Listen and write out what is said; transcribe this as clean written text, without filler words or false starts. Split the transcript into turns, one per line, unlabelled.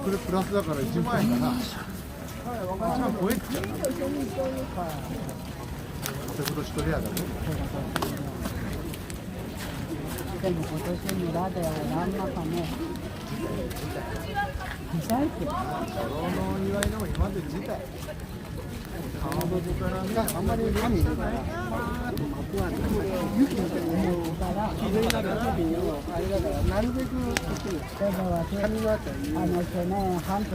これプラスだから1万円かな。1万超えっちゃう。今年とレアだね。
でも今年村では何らかね、不在って
その祝いのも今まで自体。川底からね、あんまり神いるから、雪みたいに思うから、綺麗になる時にあれだから、なるべくこっちに、神のあたり。
去年半年